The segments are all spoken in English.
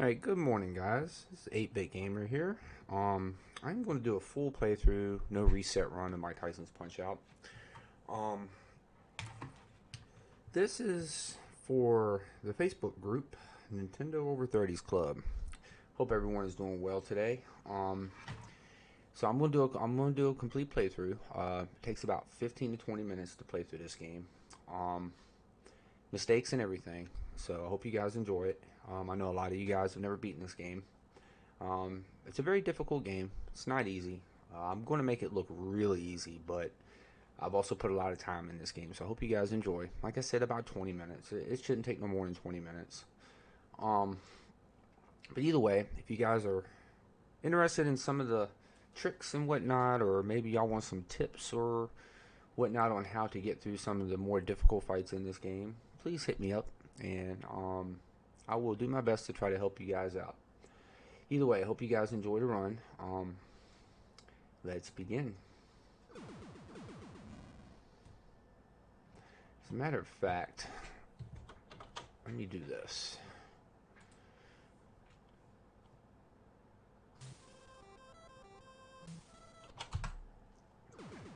Alright, good morning guys. This is 8-Bit Gamer here. I'm going to do a full playthrough, no reset run of Mike Tyson's Punch-Out. Um, this is for the Facebook group, Nintendo Over 30s Club. Hope everyone is doing well today. So I'm going to do a complete playthrough. It takes about 15 to 20 minutes to play through this game. Mistakes and everything. So I hope you guys enjoy it. I know a lot of you guys have never beaten this game. It's a very difficult game. It's not easy. I'm going to make it look really easy, but I've also put a lot of time in this game, so I hope you guys enjoy. Like I said, about 20 minutes. It shouldn't take no more than 20 minutes. But either way, if you guys are interested in some of the tricks and whatnot, or maybe y'all want some tips or whatnot on how to get through some of the more difficult fights in this game, please hit me up, and I will do my best to try to help you guys out. Either way, I hope you guys enjoy the run. Let's begin. As a matter of fact, let me do this.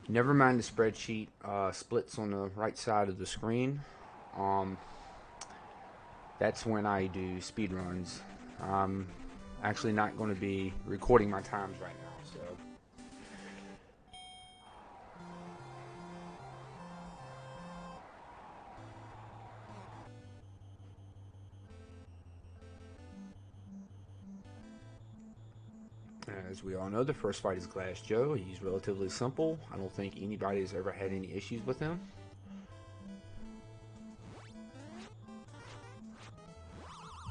Never mind the spreadsheet splits on the right side of the screen. That's when I do speed runs. I'm actually not going to be recording my times right now, so as we all know, the first fight is Glass Joe. He's relatively simple. I don't think anybody's ever had any issues with him.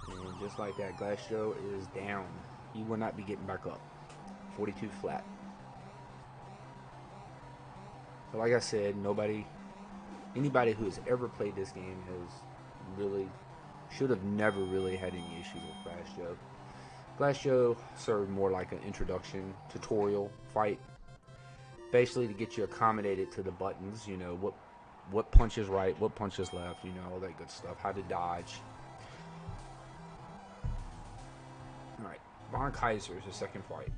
And just like that, Glass Joe is down. He will not be getting back up. 42 flat. But like I said, anybody who has ever played this game should have never really had any issues with Glass Joe. Glass Joe served more like an introduction tutorial fight, basically to get you accommodated to the buttons. You know what punch is right, what punch is left. You know, all that good stuff. How to dodge. All right, Von Kaiser is the second fight.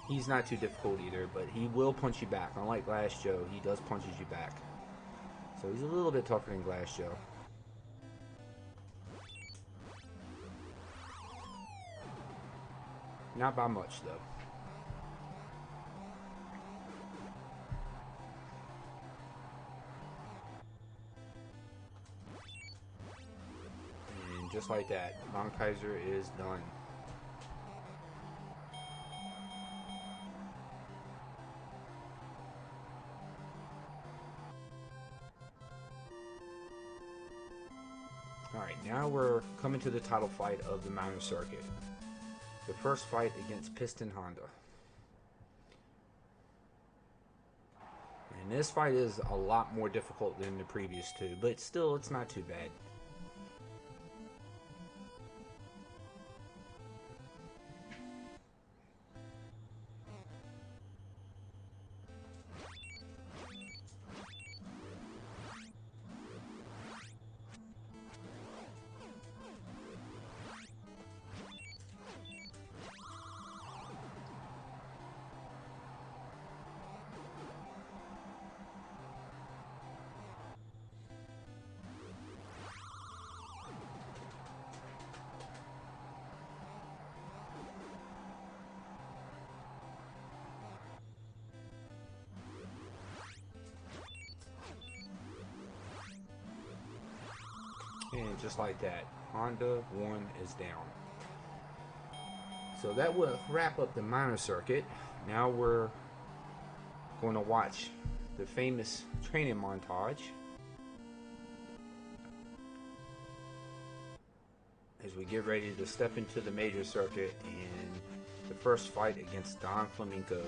He's not too difficult either, but he will punch you back. Unlike Glass Joe, he does punches you back. So he's a little bit tougher than Glass Joe. Not by much, though. And just like that, Von Kaiser is done. Alright, now we're coming to the title fight of the Minor Circuit. The first fight against Piston Honda. And this fight is a lot more difficult than the previous two, but still, it's not too bad. And just like that, Honda 1 is down. So that will wrap up the minor circuit. Now we're going to watch the famous training montage as we get ready to step into the major circuit and the first fight against Don Flamenco.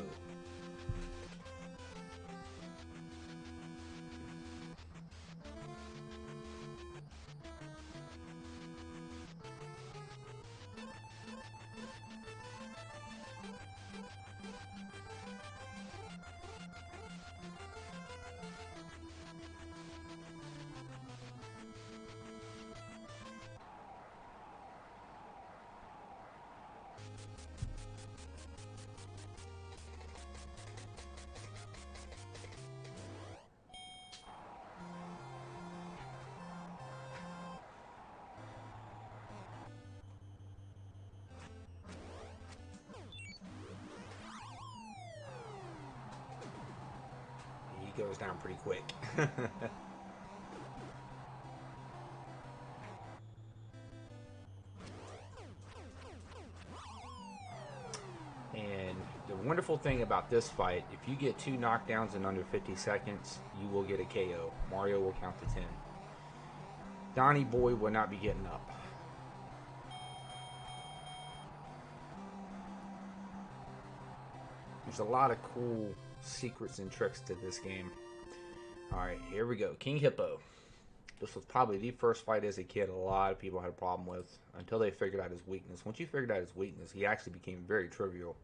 he goes down pretty quick. And the wonderful thing about this fight, if you get 2 knockdowns in under 50 seconds, you will get a KO. Mario will count to 10. Donnie Boy will not be getting up. There's a lot of cool secrets and tricks to this game. Alright, here we go. King Hippo. This was probably the first fight as a kid a lot of people had a problem with until they figured out his weakness. Once you figured out his weakness, he actually became very trivial.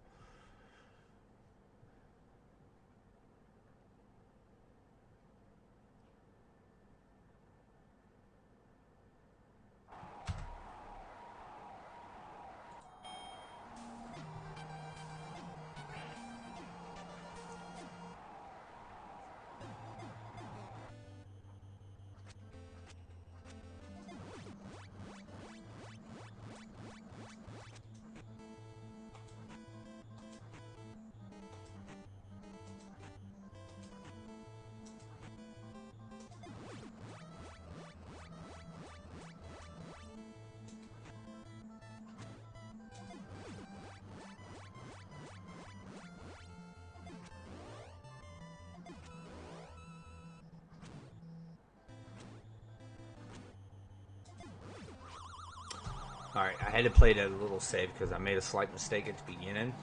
Alright, I had to play that a little safe because I made a slight mistake at the beginning.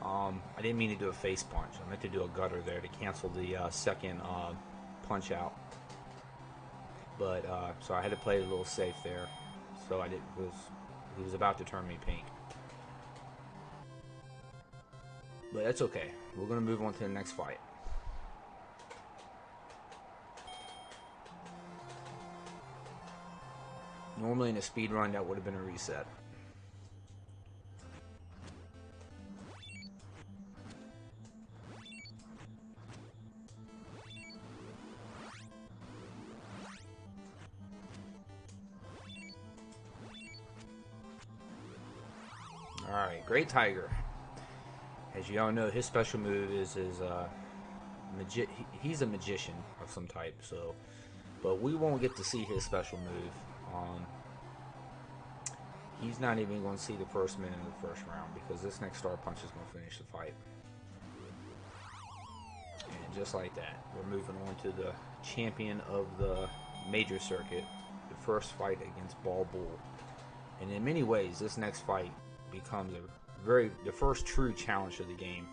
I didn't mean to do a face punch. I meant to do a gutter there to cancel the second punch out. But, so I had to play it a little safe there. So I didn't, because he was about to turn me pink. But that's okay. We're going to move on to the next fight. Normally in a speed run, that would have been a reset. Alright, Great Tiger. As you all know, his special move is he's a magician of some type, so but we won't get to see his special move. He's not even going to see the first minute of the first round because this next star punch is going to finish the fight. And just like that, we're moving on to the champion of the major circuit, the first fight against Ball Bull. And in many ways, this next fight becomes the first true challenge of the game.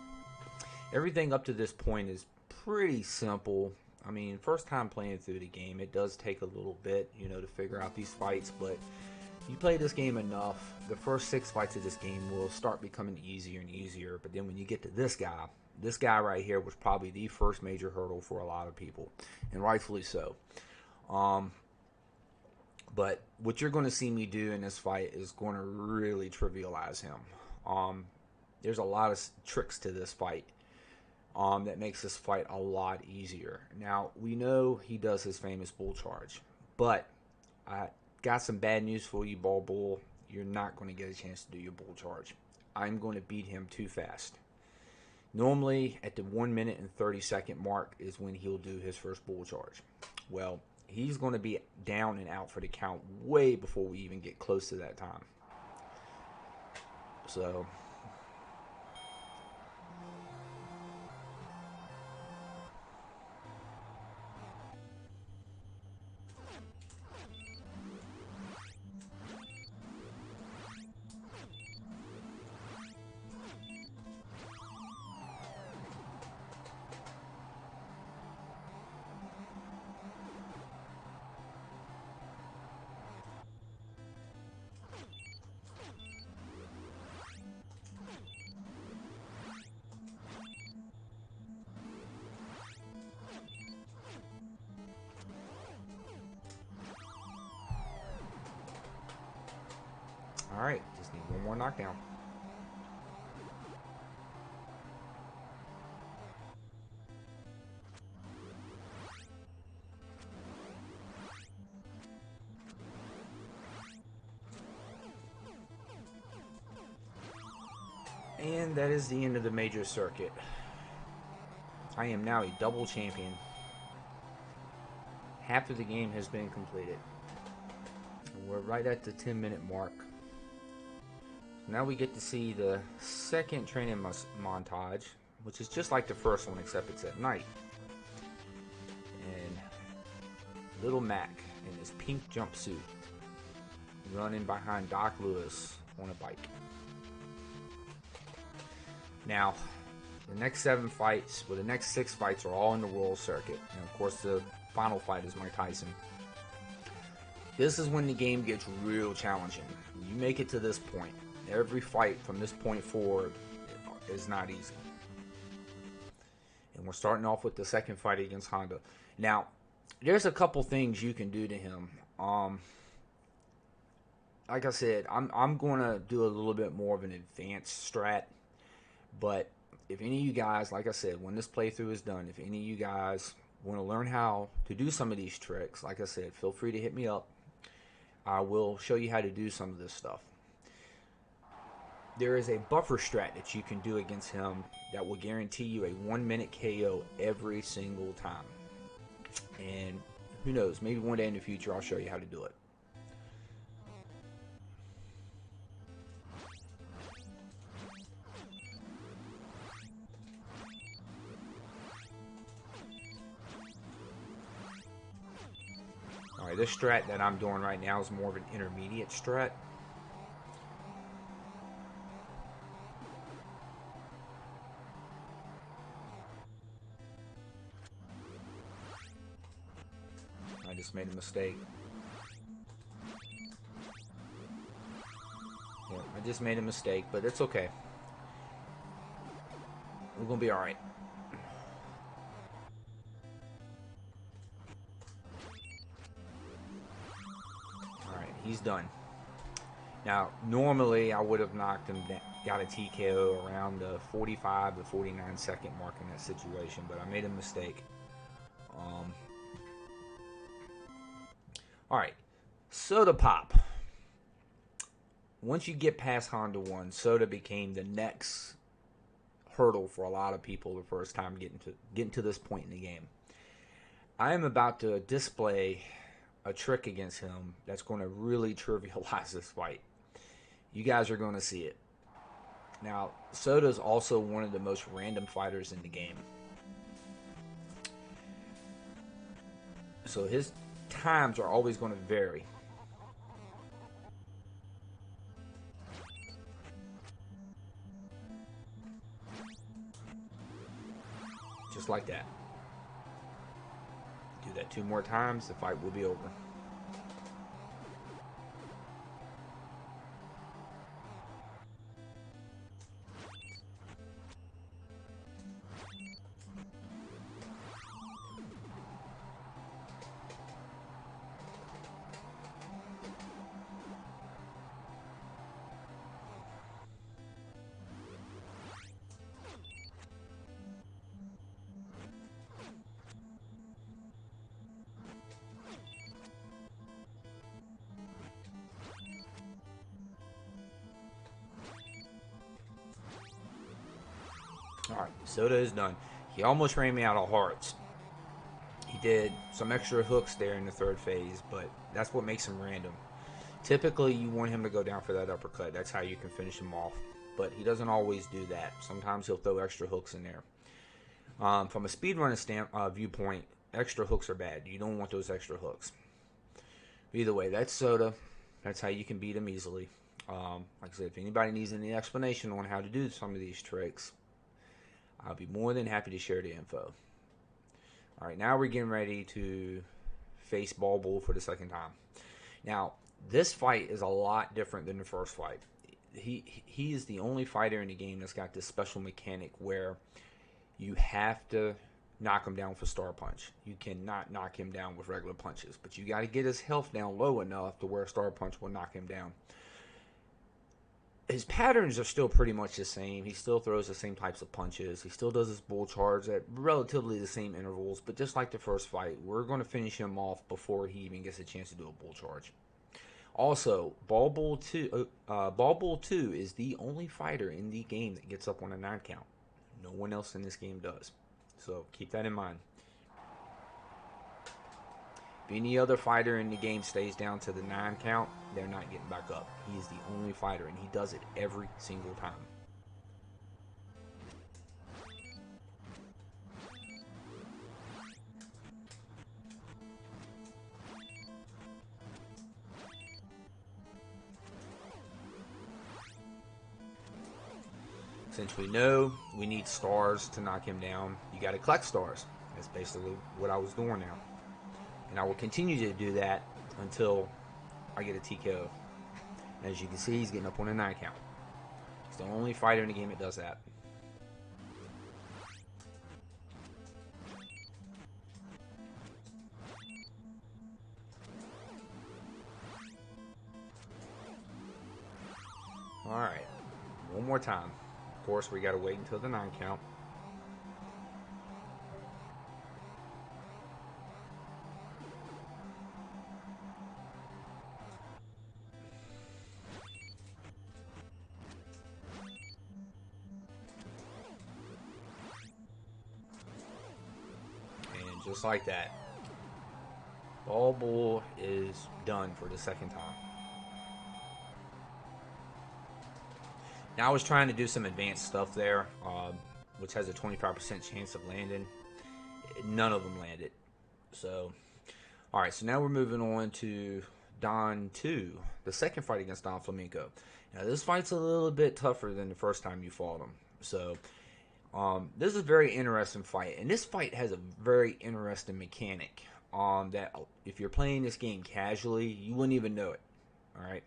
Everything up to this point is pretty simple. I mean, first time playing through the game, it does take a little bit, you know, to figure out these fights, but you play this game enough, the first 6 fights of this game will start becoming easier and easier. But then when you get to this guy right here was probably the first major hurdle for a lot of people, and rightfully so. But what you're going to see me do in this fight is going to really trivialize him. There's a lot of tricks to this fight that makes this fight a lot easier. Now, we know he does his famous bull charge, but I got some bad news for you, Ball Bull. You're not going to get a chance to do your bull charge. I'm going to beat him too fast. Normally, at the 1 minute and 30-second mark is when he'll do his first bull charge. Well, he's going to be down and out for the count way before we even get close to that time. So alright, just need one more knockdown. And that is the end of the major circuit. I am now a double champion. Half of the game has been completed. And we're right at the 10-minute mark. Now we get to see the second training montage, which is just like the first one, except it's at night. And little Mac in his pink jumpsuit running behind Doc Lewis on a bike. Now, the next 7 fights, well, the next 6 fights are all in the World Circuit. And of course, the final fight is Mike Tyson. This is when the game gets real challenging. You make it to this point. Every fight from this point forward is not easy. And we're starting off with the second fight against Honda. Now, there's a couple things you can do to him. Like I said, I'm going to do a little bit more of an advanced strat. But if any of you guys, like I said, when this playthrough is done, if any of you guys want to learn how to do some of these tricks, like I said, feel free to hit me up. I will show you how to do some of this stuff. There is a buffer strat that you can do against him that will guarantee you a 1-minute KO every single time. And who knows, maybe one day in the future I'll show you how to do it. Alright, this strat that I'm doing right now is more of an intermediate strat. I just made a mistake. Yeah, I just made a mistake, but it's okay. We're gonna be alright. Alright, he's done. Now, normally I would have knocked him down, got a TKO around the 45 to 49 second mark in that situation, but I made a mistake. Alright, Soda Pop. Once you get past Honda 1, Soda became the next hurdle for a lot of people the first time getting to this point in the game. I am about to display a trick against him that's going to really trivialize this fight. You guys are going to see it. Now, Soda is also one of the most random fighters in the game. So his times are always going to vary. Just like that. Do that 2 more times, the fight will be over. Alright, Soda is done. He almost ran me out of hearts. He did some extra hooks there in the 3rd phase, but that's what makes him random. Typically, you want him to go down for that uppercut. That's how you can finish him off. But he doesn't always do that. Sometimes he'll throw extra hooks in there. From a speedrunner viewpoint, extra hooks are bad. You don't want those extra hooks. Either way, that's Soda. That's how you can beat him easily. Like I said, if anybody needs any explanation on how to do some of these tricks, I'll be more than happy to share the info. Alright, now we're getting ready to face Ball Bull for the second time. Now, this fight is a lot different than the first fight. He is the only fighter in the game that's got this special mechanic where you have to knock him down with a star punch. You cannot knock him down with regular punches, but you got to get his health down low enough to where a star punch will knock him down. His patterns are still pretty much the same. He still throws the same types of punches. He still does his bull charge at relatively the same intervals, but just like the first fight, we're going to finish him off before he even gets a chance to do a bull charge. Also, Ball Bull 2 is the only fighter in the game that gets up on a 9 count. No one else in this game does. So keep that in mind. If any other fighter in the game stays down to the 9 count, they're not getting back up. He is the only fighter, and he does it every single time. Since we know we need stars to knock him down, you got to collect stars. That's basically what I was doing now. And I will continue to do that until I get a TKO. As you can see, he's getting up on a 9 count. He's the only fighter in the game that does that. Alright, one more time. Of course, we got to wait until the 9 count. And just like that, Ball Bull is done for the second time. Now I was trying to do some advanced stuff there, which has a 25% chance of landing. None of them landed. So, alright, so now we're moving on to Don 2, the second fight against Don Flamenco. Now this fight's a little bit tougher than the first time you fought him. So, this is a very interesting fight. And this fight has a very interesting mechanic that if you're playing this game casually, you wouldn't even know it. Alright?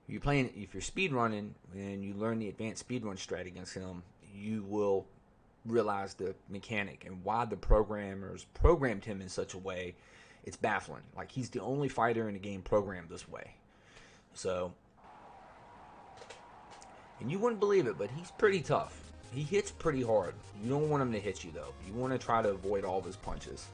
If you're speed running and you learn the advanced speedrun strat against him, you will realize the mechanic and why the programmers programmed him in such a way. It's baffling. Like, he's the only fighter in the game programmed this way. So, and you wouldn't believe it, but he's pretty tough. He hits pretty hard. You don't want him to hit you, though. You want to try to avoid all of his punches.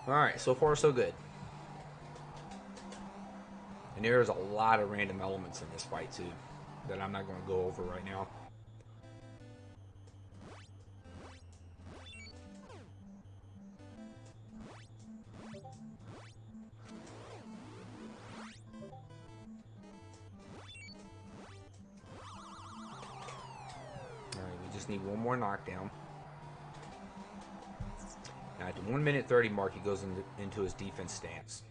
Alright, so far so good. And there's a lot of random elements in this fight too that I'm not going to go over right now. Alright, we just need one more knockdown. Now at the 1 minute 30 mark, he goes into his defense stance.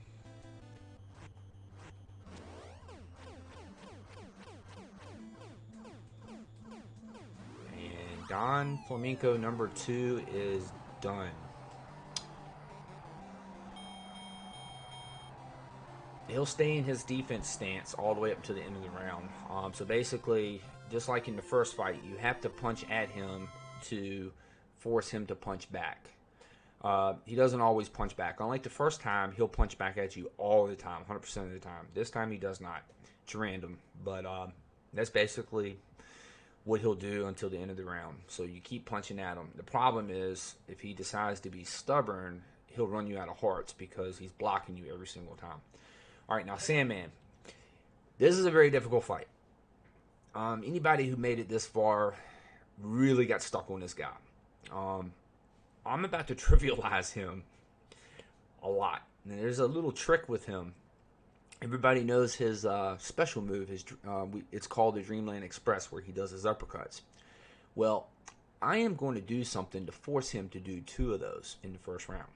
And Don Flamenco number 2 is done. He'll stay in his defense stance all the way up to the end of the round. So basically, just like in the first fight, you have to punch at him to force him to punch back. He doesn't always punch back. Unlike the first time, he'll punch back at you all the time, 100% of the time. This time he does not. It's random. But that's basically what he'll do until the end of the round. So you keep punching at him. The problem is, if he decides to be stubborn, he'll run you out of hearts because he's blocking you every single time. Alright, now Sandman. This is a very difficult fight. Anybody who made it this far really got stuck on this guy. I'm about to trivialize him a lot. And there's a little trick with him. Everybody knows his special move. It's called the Dreamland Express, where he does his uppercuts. Well, I am going to do something to force him to do 2 of those in the first round.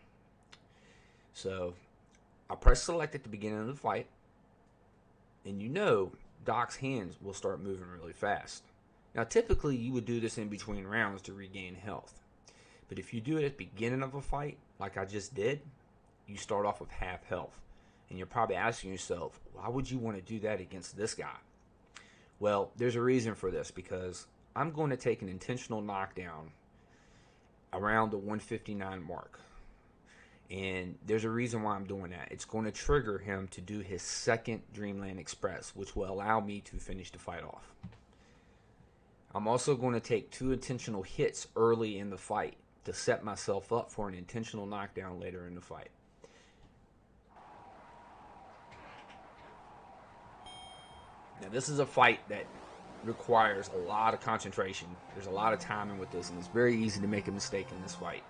So, I press select at the beginning of the fight. And you know Doc's hands will start moving really fast. Now, typically, you would do this in between rounds to regain health. But if you do it at the beginning of a fight, like I just did, you start off with half health. And you're probably asking yourself, why would you want to do that against this guy? Well, there's a reason for this, because I'm going to take an intentional knockdown around the 159 mark. And there's a reason why I'm doing that. It's going to trigger him to do his second Dreamland Express, which will allow me to finish the fight off. I'm also going to take 2 intentional hits early in the fight to set myself up for an intentional knockdown later in the fight. Now, this is a fight that requires a lot of concentration. There's a lot of timing with this, and it's very easy to make a mistake in this fight.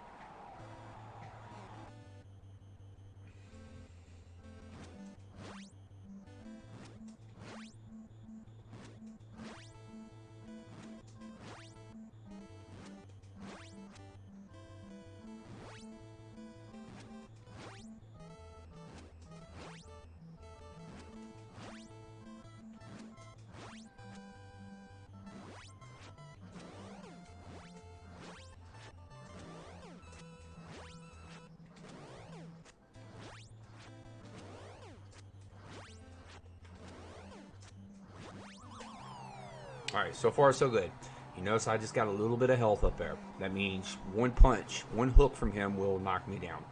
Alright, so far so good. You notice I just got a little bit of health up there. That means one punch, one hook from him will knock me down.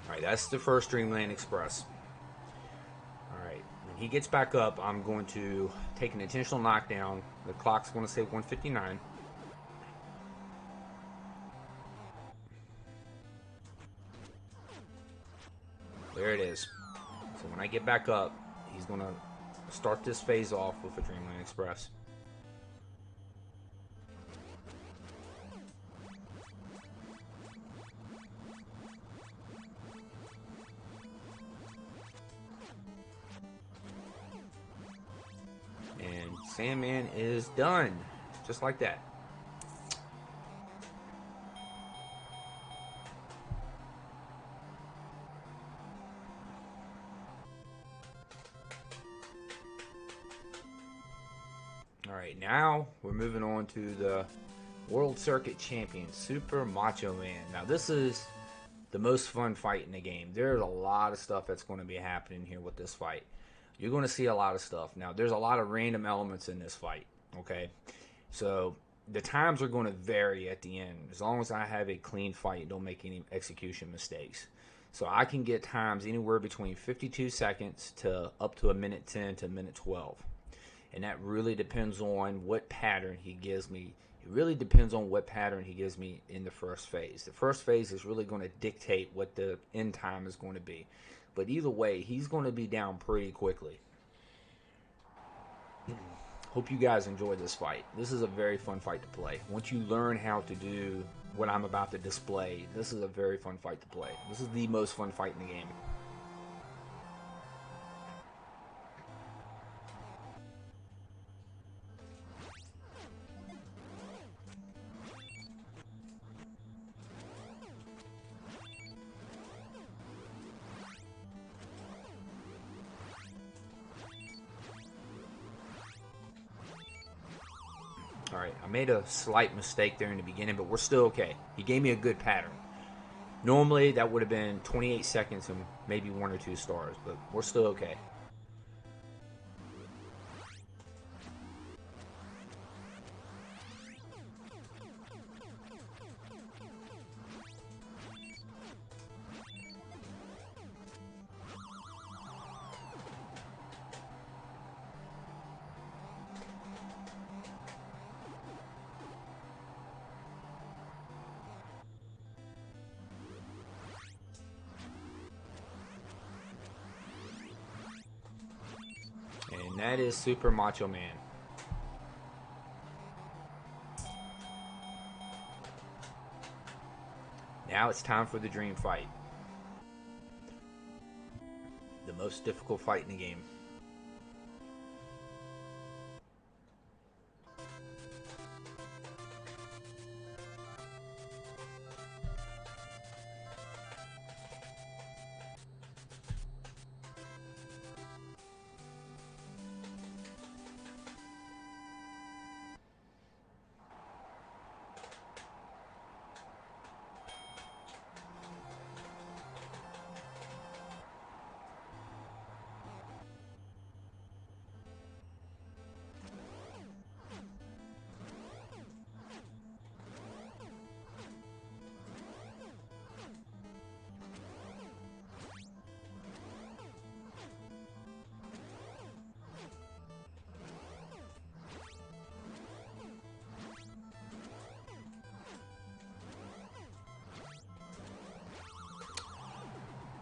Alright, that's the first Dreamland Express. Alright, when he gets back up, I'm going to take an intentional knockdown. The clock's going to say 159. There it is. So when I get back up, he's going to start this phase off with a Dreamland Express. And Sandman is done. Just like that. Alright, now we're moving on to the World Circuit Champion, Super Macho Man. Now this is the most fun fight in the game. There's a lot of stuff that's going to be happening here with this fight. You're going to see a lot of stuff. Now there's a lot of random elements in this fight, okay? So the times are going to vary at the end. As long as I have a clean fight, don't make any execution mistakes. So I can get times anywhere between 52 seconds to up to a minute 10 to a minute 12. And that really depends on what pattern he gives me. It really depends on what pattern he gives me in the first phase. The first phase is really going to dictate what the end time is going to be. But either way, he's going to be down pretty quickly. Hope you guys enjoyed this fight. This is a very fun fight to play. Once you learn how to do what I'm about to display, this is a very fun fight to play. This is the most fun fight in the game. Alright, I made a slight mistake there in the beginning, but we're still okay. He gave me a good pattern. Normally, that would have been 28 seconds and maybe 1 or 2 stars, but we're still okay. And that is Super Macho Man. Now it's time for the dream fight. The most difficult fight in the game.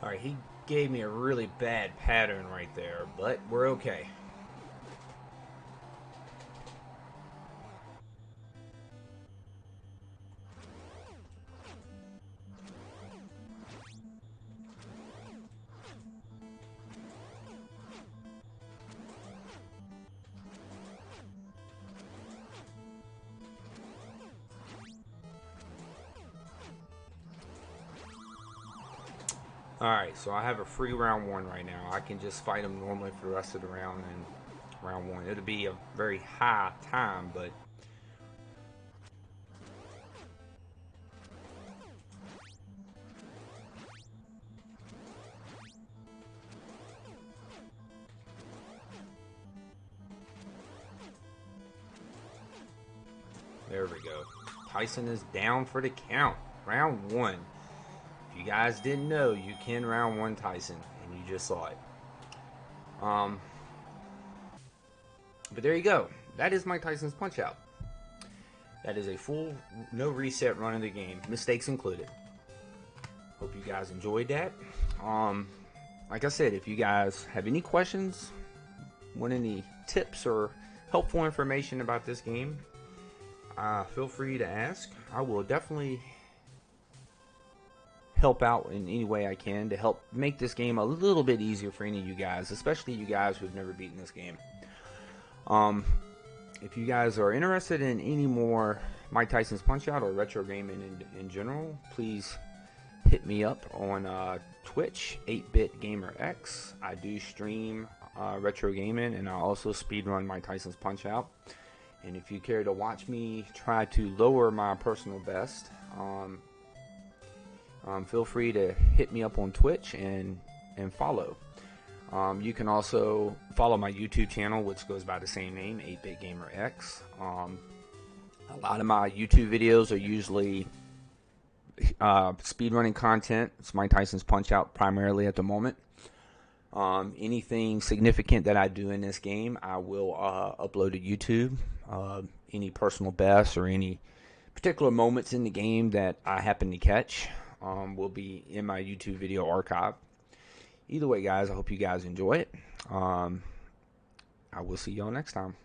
Alright, he gave me a really bad pattern right there, but we're okay. Alright, so I have a free round one right now. I can just fight him normally for the rest of the round and round one. It'll be a very high time, but there we go. Tyson is down for the count. Round one. If you guys didn't know, you can round one Tyson, and you just saw it. But there you go. That is Mike Tyson's Punch Out. That is a full, no reset run of the game, mistakes included. Hope you guys enjoyed that. Like I said, if you guys have any questions, want any tips or helpful information about this game, feel free to ask. I will definitely help out in any way I can to help make this game a little bit easier for any of you guys, especially you guys who've never beaten this game. If you guys are interested in any more Mike Tyson's Punch Out or retro gaming in general, please hit me up on Twitch, 8-Bit Gamer X. I do stream retro gaming, and I also speedrun Mike Tyson's Punch Out. And if you care to watch me try to lower my personal best, feel free to hit me up on Twitch and follow. You can also follow my YouTube channel, which goes by the same name, 8-Bit Gamer X. A lot of my YouTube videos are usually speedrunning content. It's Mike Tyson's Punch Out primarily at the moment. Anything significant that I do in this game, I will upload to YouTube. Any personal bests or any particular moments in the game that I happen to catch will be in my YouTube video archive. Either way, guys, I hope you guys enjoy it. I will see y'all next time.